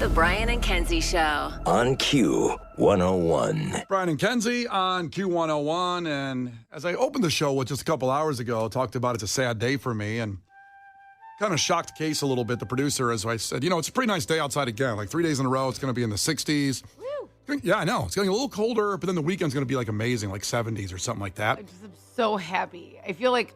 The Brian and Kenzie Show. On Q101. Brian and Kenzie on Q101. And as I opened the show with just a couple hours ago, talked about it's a sad day for me and kind of shocked Case a little bit, the producer, as I said, it's a pretty nice day outside again. Like 3 days in a row, it's going to be in the 60s. Woo. Yeah, I know. It's getting a little colder, but then the weekend's going to be like amazing, like 70s or something like that. I'm so happy. I feel like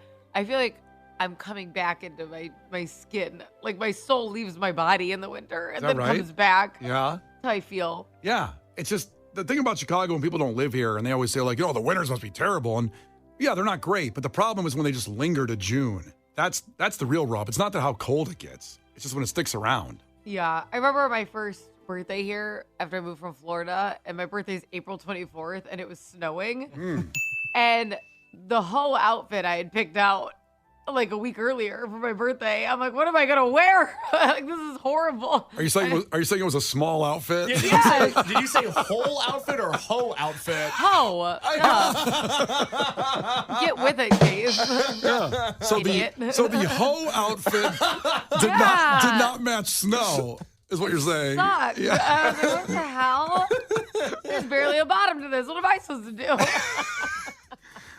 I'm coming back into my skin. Like my soul leaves my body in the winter and then comes back. Yeah. That's how I feel. Yeah. It's just the thing about Chicago when people don't live here and they always say like, the winters must be terrible. And yeah, they're not great. But the problem is when they just linger to June. That's the real rub. It's not that how cold it gets. It's just when it sticks around. Yeah. I remember my first birthday here after I moved from Florida, and my birthday's April 24th, and it was snowing. And the whole outfit I had picked out like a week earlier for my birthday. I'm like, what am I gonna wear? Like, this is horrible. Are you saying it was a small outfit? Did you say whole outfit or hoe outfit? Ho. Get with it, Case. Yeah. So Idiot. the hoe outfit did not match snow, is what you're saying. Sucks. Yeah. What the hell? There's barely a bottom to this. What am I supposed to do?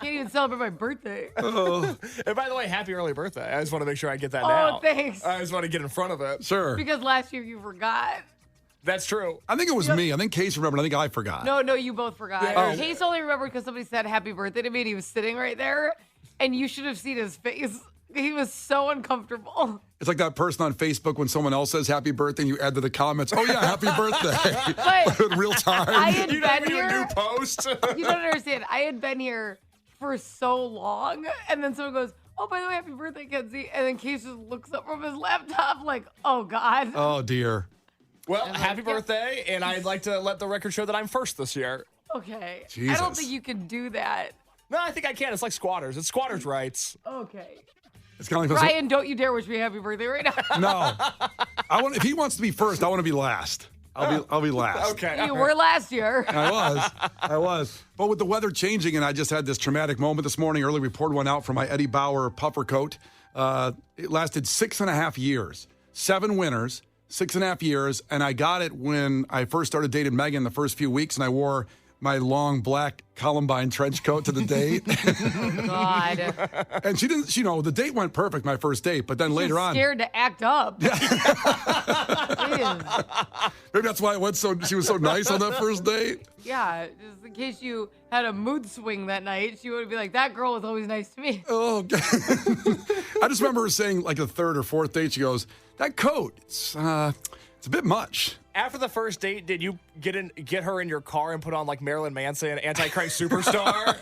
Can't even celebrate my birthday. And by the way, happy early birthday. I just want to make sure I get that now. Oh, thanks. I just want to get in front of it. Sure. Because last year you forgot. That's true. I think it was me. I think Case remembered. I think I forgot. No, you both forgot. Yeah. Case only remembered because somebody said happy birthday to me and he was sitting right there. And you should have seen his face. He was so uncomfortable. It's like that person on Facebook when someone else says happy birthday and you add to the comments, oh yeah, happy birthday. But in real time. I had You been don't even here. new post. You don't understand. I had been here for so long, and then someone goes, oh, by the way, happy birthday, Kenzie. And then Case just looks up from his laptop like, oh, God. Oh, dear. Well, happy birthday, and I'd like to let the record show that I'm first this year. Okay. Jesus. I don't think you can do that. No, I think I can. It's like squatters. It's squatters' rights. Okay. It's kind of like Brian, don't you dare wish me happy birthday right now. No. If he wants to be first, I want to be last. I'll be last. Okay. You were last year. I was. But with the weather changing, and I just had this traumatic moment this morning, early report went out for my Eddie Bauer puffer coat. It lasted 6.5 years. 7 winters, 6.5 years. And I got it when I first started dating Megan the first few weeks, and I wore my long black Columbine trench coat to the date. God. And she didn't, the date went perfect, my first date, but then later on. Scared to act up. Maybe that's why she was so nice on that first date. Yeah, just in case you had a mood swing that night, she would be like, that girl was always nice to me. Oh, okay. I just remember her saying, like the third or fourth date, she goes, that coat, it's a bit much. After the first date, did you get her in your car and put on like Marilyn Manson, Antichrist Superstar?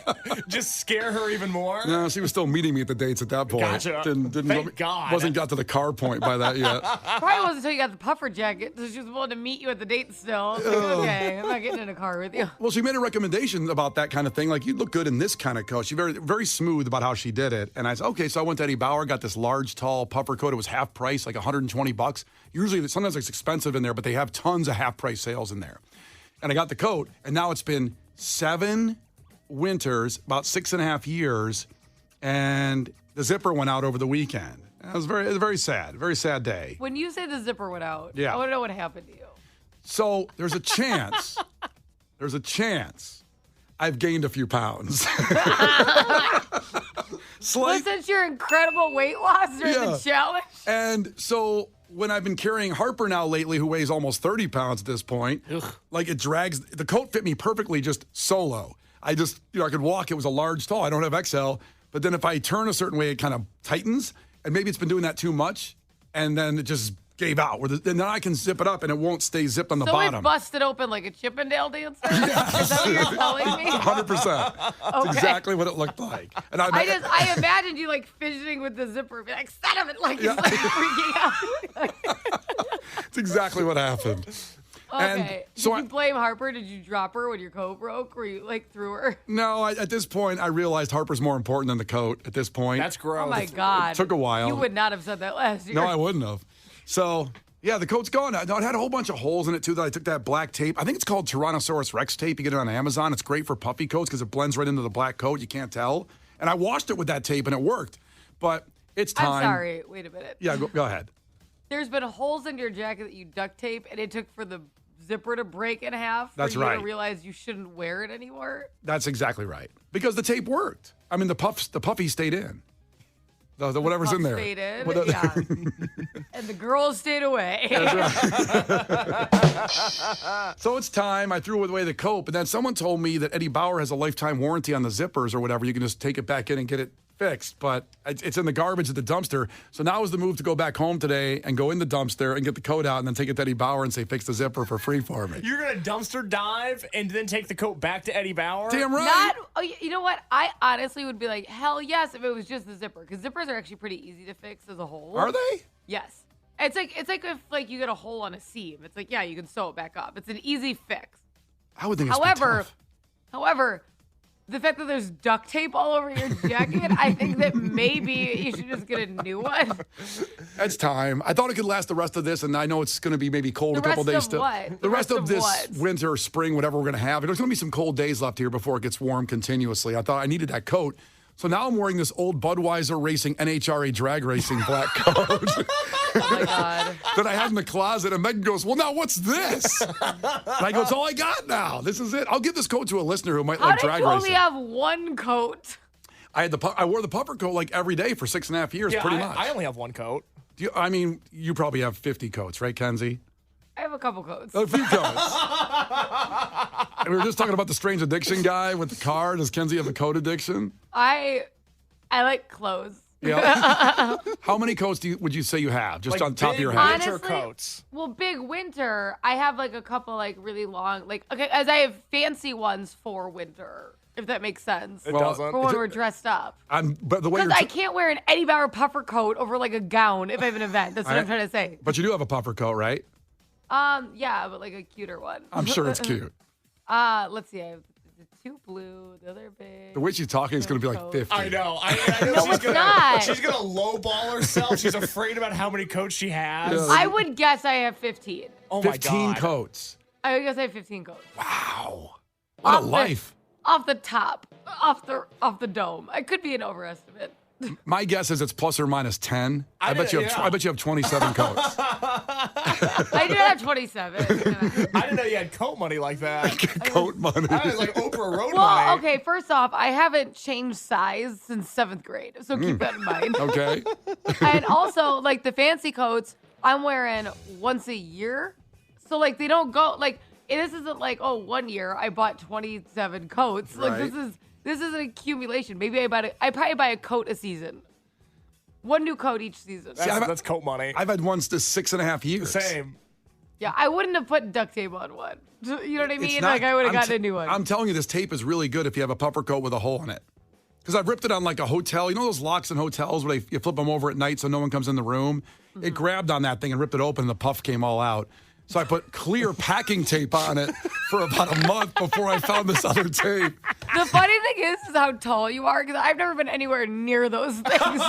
Just scare her even more? No, she was still meeting me at the dates at that point. Gotcha. Thank God. Wasn't got to the car point by that yet. Probably wasn't until you got the puffer jacket, so she was willing to meet you at the date still. It's like, okay, I'm not getting in a car with you. Well, she made a recommendation about that kind of thing. Like, you look good in this kind of coat. She's very, very smooth about how she did it. And I said, okay, so I went to Eddie Bauer, got this large, tall puffer coat. It was half price, like $120. Usually, sometimes it's expensive in there, but they have tons of half price sales in there. And I got the coat, and now it's been 7 winters, about 6.5 years, and the zipper went out over the weekend. It was very sad, very sad day. When you say the zipper went out, Yeah. I want to know what happened to you. So there's a chance I've gained a few pounds. Well, since your incredible weight loss during the challenge. And so when I've been carrying Harper now lately, who weighs almost 30 pounds at this point, like it drags, the coat fit me perfectly just solo. I just, I could walk. It was a large, tall. I don't have XL. But then if I turn a certain way, it kind of tightens. And maybe it's been doing that too much. And then it just gave out. And then I can zip it up and it won't stay zipped on the bottom. So it busted open like a Chippendale dancer? Is that what you're telling me? 100%. That's exactly what it looked like. And I imagined you like fidgeting with the zipper, be like, son of it, like you're like freaking out. That's exactly what happened. Okay. So Did you blame Harper? Did you drop her when your coat broke? Were you like threw her? No, at this point, I realized Harper's more important than the coat at this point. That's gross. Oh my God. It took a while. You would not have said that last year. No, I wouldn't have. So, yeah, the coat's gone. It had a whole bunch of holes in it, too, that I took that black tape. I think it's called Tyrannosaurus Rex tape. You get it on Amazon. It's great for puffy coats because it blends right into the black coat. You can't tell. And I washed it with that tape, and it worked. But it's time. I'm sorry. Wait a minute. Yeah, go ahead. there's been holes in your jacket that you duct tape, and it took for the zipper to break in half. That's for you right. to realize you shouldn't wear it anymore. That's exactly right. Because the tape worked. I mean, the puffy stayed in. The whatever's in there. Stayed in, What- yeah. And the girls stayed away. So it's time. I threw away the coat, but then someone told me that Eddie Bauer has a lifetime warranty on the zippers or whatever. You can just take it back in and get it fixed, but it's in the garbage at the dumpster. So now is the move to go back home today and go in the dumpster and get the coat out and then take it to Eddie Bauer and say, fix the zipper for free for me. You're going to dumpster dive and then take the coat back to Eddie Bauer? Damn right. You know what? I honestly would be like, hell yes, if it was just the zipper, because zippers are actually pretty easy to fix as a whole. Are they? Yes. It's like if like you get a hole on a seam. It's like, yeah, you can sew it back up. It's an easy fix. I would think it's tough. However, the fact that there's duct tape all over your jacket, I think that maybe you should just get a new one. It's time. I thought it could last the rest of this, and I know it's going to be maybe cold The a couple rest days of still. what? The rest of this what? winter or spring, whatever we're going to have. There's going to be some cold days left here before it gets warm continuously. I thought I needed that coat. So now I'm wearing this old Budweiser Racing NHRA drag racing black coat Oh my God. that I had in the closet. And Megan goes, well, now what's this? And I go, it's all I got now. This is it. I'll give this coat to a listener who might How like did drag you only racing. have one coat? I wore the puffer coat like every day for 6.5 years, Yeah, pretty much. I only have one coat. You probably have 50 coats, right, Kenzie? I have a couple coats. A few coats. We were just talking about the strange addiction guy with the car. Does Kenzie have a coat addiction? I like clothes. Yeah. How many coats would you say you have, just on top of your head? winter Honestly, coats. Well, big winter, I have like a couple like really long, like, okay, as I have fancy ones for winter, if that makes sense. It Well, doesn't. For when we're dressed up. But the way Because you're I can't wear an Eddie Bauer puffer coat over like a gown if I have an event. That's what I'm trying to say. But you do have a puffer coat, right? Yeah, but like a cuter one. I'm sure it's cute. Let's see. I have the two blue, the other big. The way she's talking is going to be like coat. 50. I know. I know No, she's it's gonna, not. She's going to lowball herself. She's afraid about how many coats she has. Yeah. I would guess I have 15. Oh, my 15 God. coats. I would guess I have 15 coats. Wow. What a Off the- life. Off the top, off the dome. I could be an overestimate. My guess is it's plus or minus 10. I bet did- you have. yeah. I bet you have 27 coats. I do have 27. I didn't know you had coat money like that. Coat money. I was like Oprah Road Well, money. okay, first off, I haven't changed size since 7th grade, so keep that in mind. Okay. And also, like the fancy coats, I'm wearing once a year. So like they don't go like this isn't like, oh, 1 year I bought 27 coats. Like Right. this is an accumulation. Maybe I probably buy a coat a season. One new coat each season. That's coat money. I've had ones to 6.5 years. Same. Yeah, I wouldn't have put duct tape on one. You know what I It's mean? not- Like I would have I'm gotten a new one. I'm telling you, this tape is really good if you have a puffer coat with a hole in it. Because I've ripped it on like a hotel. You know those locks in hotels where you flip them over at night so no one comes in the room? Mm-hmm. It grabbed on that thing and ripped it open and the puff came all out. So I put clear packing tape on it for about a month before I found this other tape. The funny thing is how tall you are, because I've never been anywhere near those things.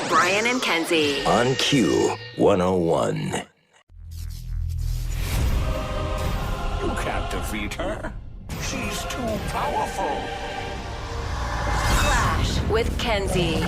Brian and Kenzie. On Q 101. You can't defeat her. She's too powerful. Flash with Kenzie.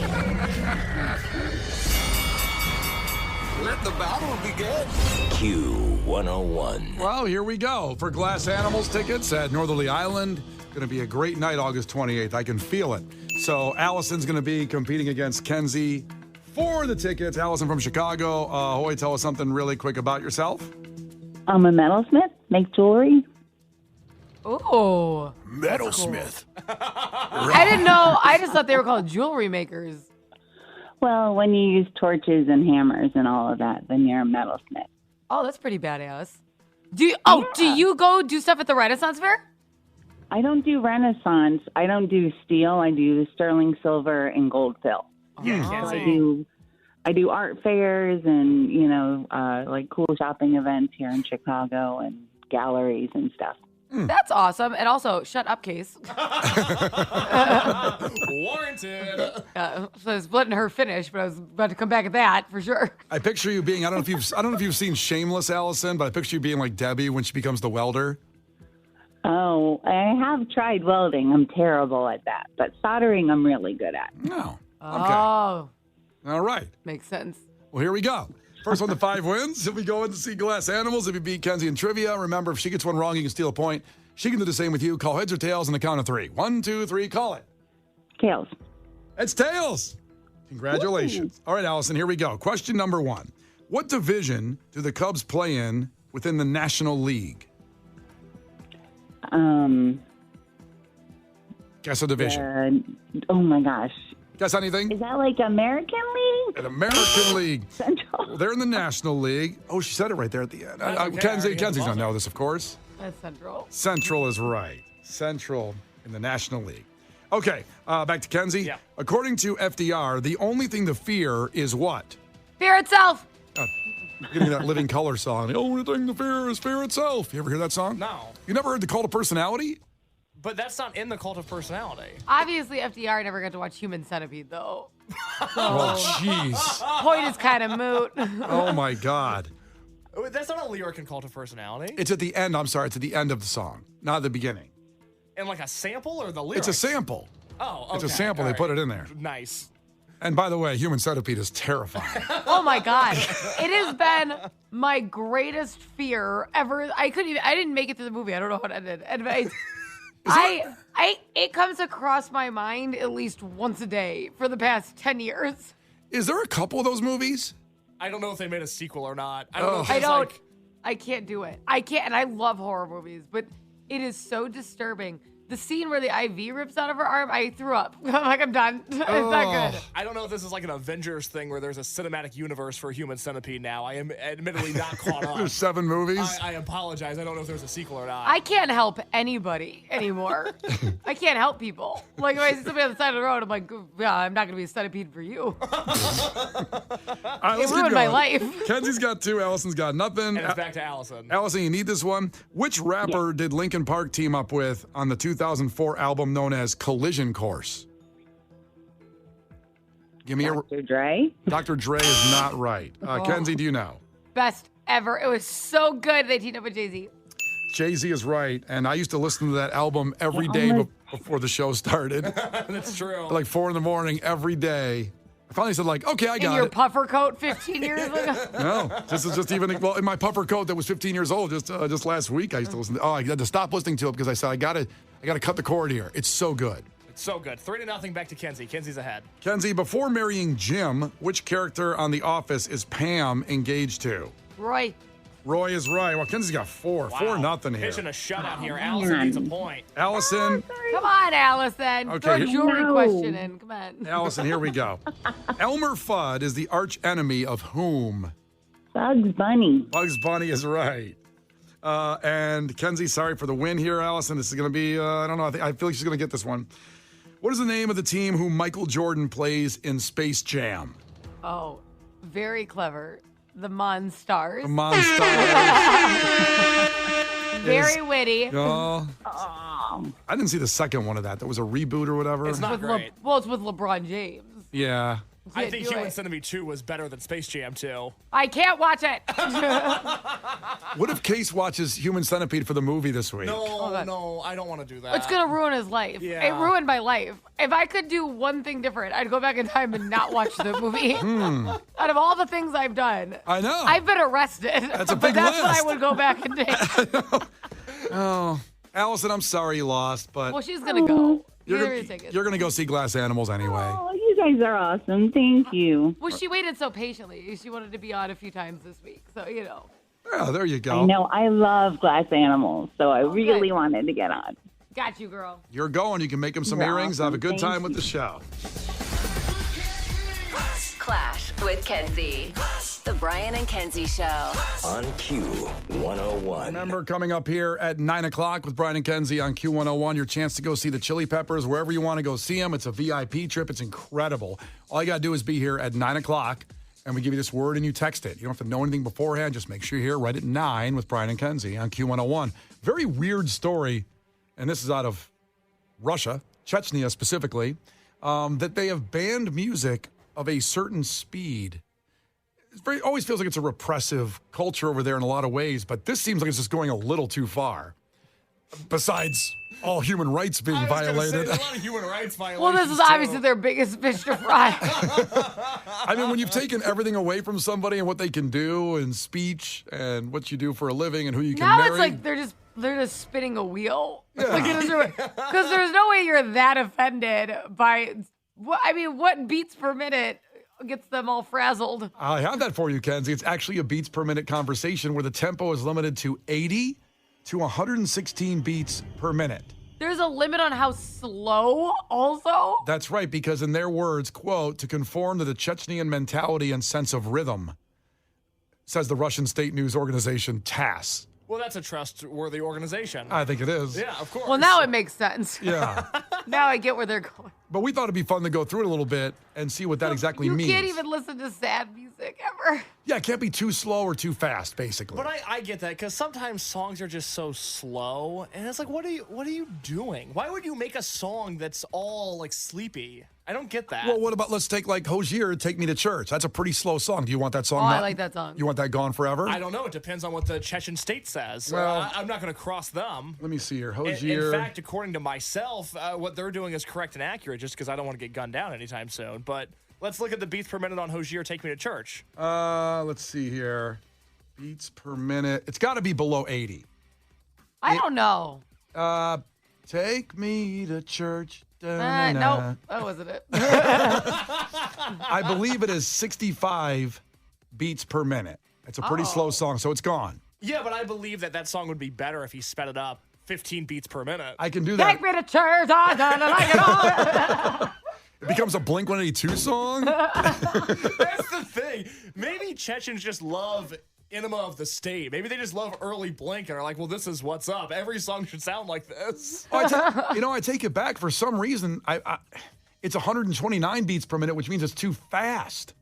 Let the battle begin. Q 101. Well, here we go for Glass Animals tickets at Northerly Island. Going to be a great night, August 28th. I can feel it. So Allison's going to be competing against Kenzie for the tickets. Allison from Chicago. Hoy, tell us something really quick about yourself. I'm a metalsmith, make jewelry. Oh, Metalsmith. I didn't know. I just thought they were called jewelry makers. Well, when you use torches and hammers and all of that, then you're a metalsmith. Oh, that's pretty badass. Do you go do stuff at the Renaissance Fair? I don't do Renaissance. I don't do steel. I do sterling silver and gold fill. Yeah, So Kenzie. I do art fairs and, like cool shopping events here in Chicago and galleries and stuff. That's awesome. And also, shut up, Case. Warranted. So I was letting her finish, but I was about to come back at that for sure. I picture you being, I don't know if you've seen Shameless, Allison, but I picture you being like Debbie when she becomes the welder. Oh, I have tried welding. I'm terrible at that. But soldering, I'm really good at. No. Okay. Oh, All right. Makes sense. Well, here we go. First one to 5 wins. If we go in to see Glass Animals, if you beat Kenzie in trivia, remember, if she gets one wrong, you can steal a point. She can do the same with you. Call heads or tails on the count of 3. 1, 2, 3, call it. Tails. It's tails. Congratulations. All right, Allison, here we go. Question number 1. What division do the Cubs play in within the National League? Guess a division. Oh my gosh. Guess anything? Is that like American League? An American League. Central. Well, they're in the National League. Oh, she said it right there at the end. okay. Kenzie's going to know this, of course. That's Central. Central is right. Central in the National League. Okay, back to Kenzie. Yeah. According to FDR, the only thing to fear is what? Fear itself. Give me that Living Color song. The only thing to fear is fear itself. You ever hear that song? No. You never heard the Cult of Personality? But that's not in the Cult of Personality. Obviously, FDR never got to watch Human Centipede, though. Oh, jeez. Point is kind of moot. Oh, my God. Wait, that's not a lyric in Cult of Personality. It's at the end. I'm sorry. It's at the end of the song, not at the beginning. And like a sample or the lyrics? It's a sample. Oh, okay. It's a sample. They put it in there. Nice. And by the way, Human Centipede is terrifying. Oh my God. It has been my greatest fear ever. I didn't make it to the movie. I don't know how it ended. And it comes across my mind at least once a day for the past 10 years. Is there a couple of those movies? I don't know if they made a sequel or not. I don't know if it's like... I can't do it. I can't, and I love horror movies, but it is so disturbing. The scene where the IV rips out of her arm, I threw up. I'm like, I'm done. It's not good. I don't know if this is like an Avengers thing where there's a cinematic universe for Human Centipede now. I am admittedly not caught up. There's 7 movies? I apologize. I don't know if there's a sequel or not. I can't help anybody anymore. I can't help people. Like, if I see somebody on the side of the road, I'm like, yeah, I'm not going to be a centipede for you. All right, It ruined my life. Kenzie's got 2. Allison's got nothing. And it's back to Allison. Allison, you need this one. Which rapper did Linkin Park team up with on the 2004 album known as Collision Course? Give me Dr. Dre? Dr. Dre is not right. Kenzie, do you know? Best ever. It was so good. They teamed up with Jay-Z. Jay-Z is right, and I used to listen to that album every day before the show started. That's true. Like 4 a.m. every day. I finally said, like, okay, I got In your it. puffer coat 15 years ago. No, this is just even, well, in my puffer coat that was 15 years old just last week, I used to listen to, I had to stop listening to it because I said, I got to cut the cord here. It's so good. It's so good. 3-0 back to Kenzie. Kenzie's ahead. Kenzie, before marrying Jim, which character on The Office is Pam engaged to? Roy. Roy is right. Well, Kenzie's got 4. Wow. 4-0 here. Pitching a shutout here. Allison needs a point. Allison. Come on, Allison. Okay, Throw a here- jewelry No. question in. Come on. Allison, here we go. Elmer Fudd is the arch enemy of whom? Bugs Bunny. Bugs Bunny is right. And Kenzie, sorry for the win here, Allison. This is going to be, I don't know, I feel like she's going to get this one. What is the name of the team who Michael Jordan plays in Space Jam? Oh, very clever. The Monstars. The Monsters. Very witty. Oh, I didn't see the second one of that. That was a reboot or whatever. It's not With great. it's with LeBron James. Yeah. I Can't think do Human it. Centipede 2 was better than Space Jam 2. I can't watch it. What if Case watches Human Centipede for the movie this week? God. No, I don't want to do that. It's gonna ruin his life. Yeah. It ruined my life. If I could do one thing different, I'd go back in time and not watch the movie. Out of all the things I've done, I know. I've been arrested. That's a but big that's what I list. would go back and take. Oh, Allison, I'm sorry you lost, but Well, she's gonna go. you're going to go see Glass Animals anyway. Oh, you guys are awesome. Thank you. Well, she waited so patiently. She wanted to be on a few times this week, so you know. Yeah, there you go. I know I love Glass Animals, so I really good. wanted to get on. Got you, girl. You're going. You can make him some You're earrings. Have a good awesome. time Thank with the show. Clash with Kenzie. The Brian and Kenzie Show. On Q101. Remember, coming up here at 9 o'clock with Brian and Kenzie on Q101, your chance to go see the Chili Peppers wherever you want to go see them. It's a VIP trip. It's incredible. All you got to do is be here at 9 o'clock, and we give you this word and you text it. You don't have to know anything beforehand. Just make sure you're here right at 9 with Brian and Kenzie on Q101. Very weird story, and this is out of Russia, Chechnya specifically, that they have banned music of a certain speed. It always feels like it's a repressive culture over there in a lot of ways, but this seems like it's just going a little too far. Besides all human rights being violated. Say, a lot of human rights violations. Well, this is obviously their biggest fish to fry. I mean, when you've taken everything away from somebody and what they can do and speech and what you do for a living and who you can Now marry. it's like they're just spinning a wheel. Because there's no way you're that offended by, what beats per minute gets them all frazzled. I have that for you, Kenzie. It's actually a beats per minute conversation where the tempo is limited to 80 to 116 beats per minute. There's a limit on how slow also? That's right, because in their words, quote, to conform to the Chechnyan mentality and sense of rhythm, says the Russian state news organization TASS. Well, that's a trustworthy organization. I think it is. Yeah, of course. Well, now it makes sense. Yeah. Now I get where they're going. But we thought it'd be fun to go through it a little bit and see what that exactly means. You can't even listen to sad music ever. Yeah, it can't be too slow or too fast, basically. But I get that, because sometimes songs are just so slow, and it's like, what are you doing? Why would you make a song that's all like sleepy? I don't get that. Well, what about, let's take like Hozier, Take Me to Church. That's a pretty slow song. Do you want that song? I like that song. You want that gone forever? I don't know. It depends on what the Chechen state says. Well, I'm not going to cross them. Let me see here. In Hozier. fact, according to myself, what they're doing is correct and accurate, just because I don't want to get gunned down anytime soon. But let's look at the beats per minute on Hozier, Take Me to Church. Let's see here. Beats per minute. It's got to be below 80. I don't know. Take me to church. Nope, that wasn't it. I believe it is 65 beats per minute. It's a pretty slow song, so it's gone. Yeah, but I believe that song would be better if he sped it up 15 beats per minute. I can do that. Take me to church. I gotta like it all. It becomes a Blink-182 song. That's the thing. Maybe Chechens just love Enema of the State. Maybe they just love early Blink and are like, well, this is what's up. Every song should sound like this. I take it back. For some reason, it's 129 beats per minute, which means it's too fast.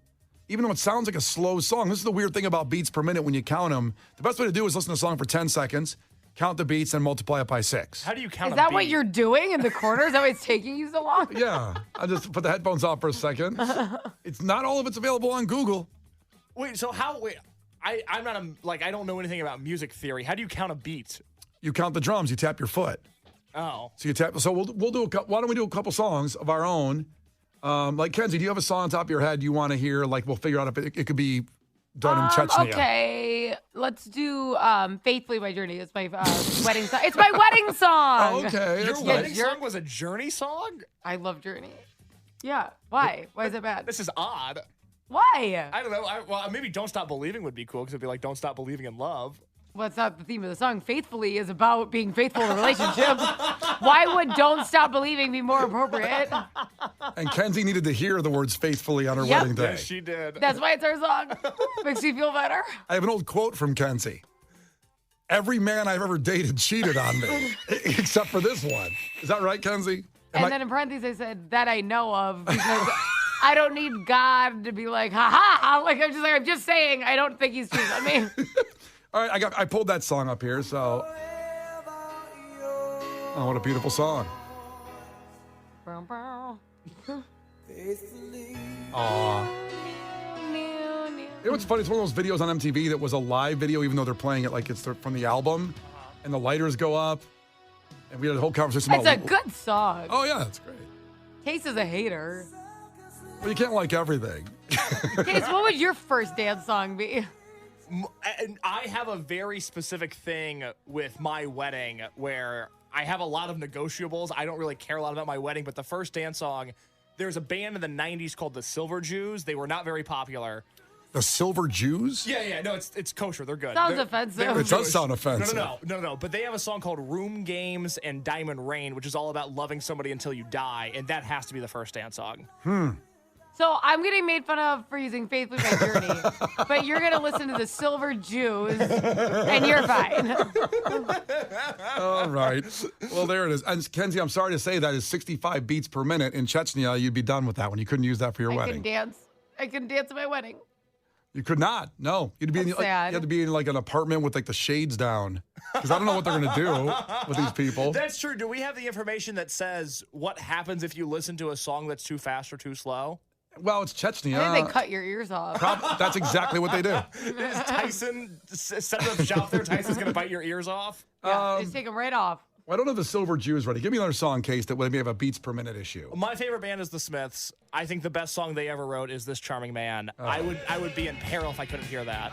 Even though it sounds like a slow song. This is the weird thing about beats per minute when you count them. The best way to do is listen to a song for 10 seconds, count the beats, and multiply it by 6. How do you count Is that what you're doing in the corner? Is that why it's taking you so long? Yeah. I just put the headphones off for a second. It's not all of it's available on Google. Wait, so I'm not I don't know anything about music theory. How do you count a beat? You count the drums. You tap your foot. Oh. So you tap. So we'll do why don't we do a couple songs of our own? Like Kenzie, do you have a song on top of your head you want to hear? Like we'll figure out if it could be done in Chechnya. Okay, let's do "Faithfully" by Journey. It's my wedding song. It's my wedding song. Oh, okay. Your That's wedding nice. song was a Journey song? I love Journey. Yeah. Why? Why is it bad? This is odd. Why? I don't know. Maybe Don't Stop Believing would be cool, because it'd be like Don't Stop Believing in Love. Well, it's not the theme of the song. Faithfully is about being faithful in relationships. Why would Don't Stop Believing be more appropriate? And Kenzie needed to hear the words faithfully on her Yep. wedding day. Yes, she did. That's why it's our song. Makes you feel better. I have an old quote from Kenzie. Every man I've ever dated cheated on me, except for this one. Is that right, Kenzie? And then in parentheses, I said, that I know of, because I don't need God to be like, ha-ha. Like, I'm just saying, I don't think he's cheating on me. All right, I pulled that song up here, so. Oh, what a beautiful song. Aw. You know what's funny? It's one of those videos on MTV that was a live video, even though they're playing it like it's from the album, and the lighters go up, and we had a whole conversation It's about. a good song. Oh yeah, it's great. Case is a hater. Well, you can't like everything. Case, what would your first dance song be? And I have a very specific thing with my wedding where I have a lot of negotiables. I don't really care a lot about my wedding, but the first dance song, there's a band in the 90s called the Silver Jews. They were not very popular. The Silver Jews? Yeah, no, it's kosher. They're good. Sounds They're offensive. It does sound offensive. No. But they have a song called Room Games and Diamond Rain, which is all about loving somebody until you die, and that has to be the first dance song. So I'm getting made fun of for using Faithfully by Journey, but you're going to listen to the Silver Jews, and you're fine. All right. Well, there it is. And Kenzie, I'm sorry to say that is 65 beats per minute. In Chechnya, you'd be done with that one. You couldn't use that for your I wedding. can dance. I can dance at my wedding. You could not. No. You'd be in, That's like, you sad. had to be in like an apartment with like the shades down. Because I don't know what they're going to do with these people. That's true. Do we have the information that says what happens if you listen to a song that's too fast or too slow? Well, it's Chechnya. I think they cut your ears off. That's exactly what they do. Is Tyson set up shop there? Tyson's going to bite your ears off? Yeah, just take them right off. Well, I don't have the Silver Jews ready. Give me another song, Case, that would maybe have a beats per minute issue. My favorite band is the Smiths. I think the best song they ever wrote is This Charming Man. I would be in peril if I couldn't hear that.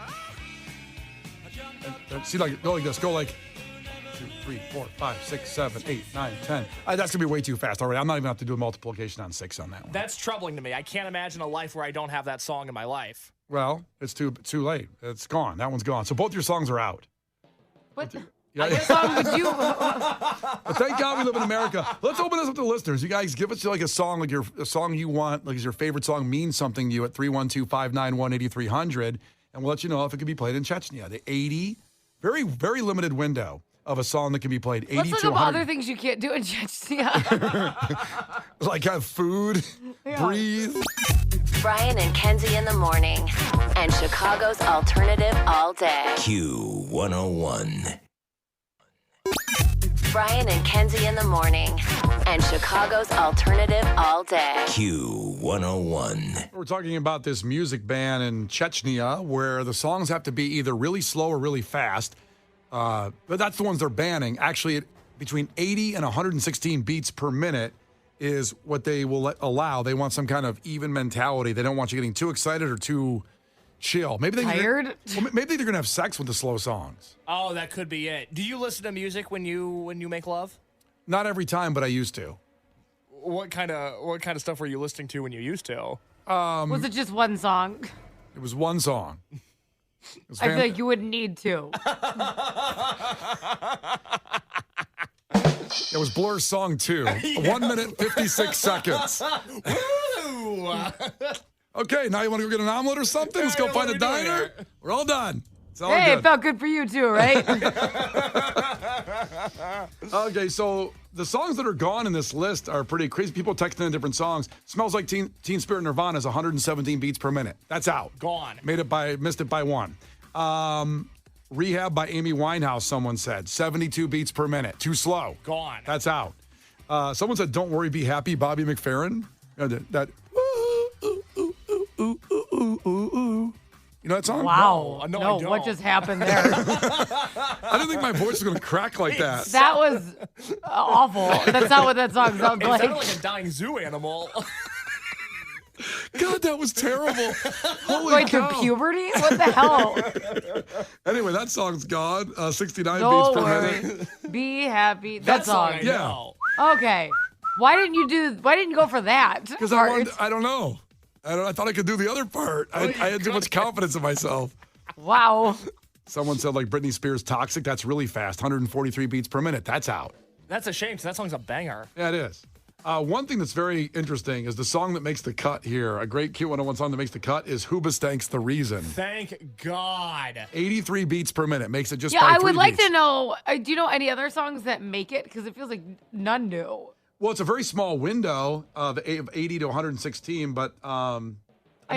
See, like, go like this. Go like 2, 3, 4, 5, 6, 7, 8, 9, 10. That's going to be way too fast. All right, I'm not even going to have to do a multiplication on 6 on that one. That's troubling to me. I can't imagine a life where I don't have that song in my life. Well, it's too late. It's gone. That one's gone. So both your songs are out. What Yeah. song would you? But thank God we live in America. Let's open this up to listeners. You guys give us like a song, like a song you want, like is your favorite song means something to you at 312-591-8300, and we'll let you know if it can be played in Chechnya. The 80, very, very limited window of a song that can be played. 80 Let's look to up 100. other things you can't do in Chechnya. Like have food, breathe. Brian and Kenzie in the morning. And Chicago's alternative all day. Q101. Brian and Kenzie in the morning. And Chicago's alternative all day. Q101. We're talking about this music ban in Chechnya where the songs have to be either really slow or really fast. But that's the ones they're banning. Actually, between 80 and 116 beats per minute is what they will allow. They want some kind of even mentality. They don't want you getting too excited or too chill. Maybe Tired? Maybe they're gonna have sex with the slow songs. Oh, that could be it. Do you listen to music when you make love? Not every time, but I used to. What kind of stuff were you listening to when you used to? Was it just one song? It was one song. It was I feel like you wouldn't need to. It was Blur's song 2. 1 minute, 56 seconds. Woo! Okay, now you want to go get an omelet or something? Let's go Yeah, find what a are we doing diner. here? We're all done. It's all Hey, good. it felt good for you too, right? Okay, so the songs that are gone in this list are pretty crazy. People texting in different songs. Smells Like Teen Spirit Nirvana is 117 beats per minute. That's out. Gone. Missed it by 1. Rehab by Amy Winehouse, someone said. 72 beats per minute. Too slow. Gone. That's out. Someone said, Don't Worry, Be Happy, Bobby McFerrin. That you know that song? Wow. No, I No, don't. what just happened there? I didn't think my voice was going to crack like that. That was awful. That's not what that song sounds It like. sounded like a dying zoo animal. God, that was terrible. Holy Going cow. through puberty? What the hell? Anyway, that song's gone. 69 Don't beats per worry. minute. Be happy. That song. I Yeah. know. Okay. Why didn't you go for that? Because part? I don't know. I thought I could do the other part. I had too much confidence in myself. Wow. Someone said like Britney Spears' Toxic. That's really fast. 143 beats per minute. That's out. That's a shame, because that song's a banger. Yeah, it is. One thing that's very interesting is the song that makes the cut here. A great Q101 song that makes the cut is Hoobastank's The Reason. Thank God. 83 beats per minute. Makes it just Yeah, by I 3 would like beats. to know, do you know any other songs that make it? Because it feels like none do. Well, it's a very small window of 80 to 116, but I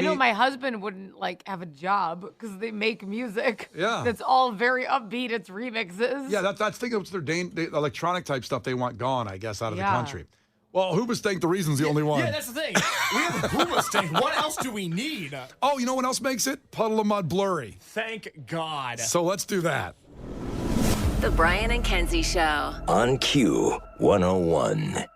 know mean- my husband wouldn't have a job because they make music. Yeah. That's all very upbeat. It's remixes. yeah, that's the electronic type stuff they want gone, I guess, out of the Yeah. country. Well, Hoobastank The Reason's the only one. Yeah, that's the thing. We have a Puma stink. What else do we need? Oh, you know what else makes it? Puddle of Mud Blurry. Thank God. So let's do that. The Brian and Kenzie Show. On Q101.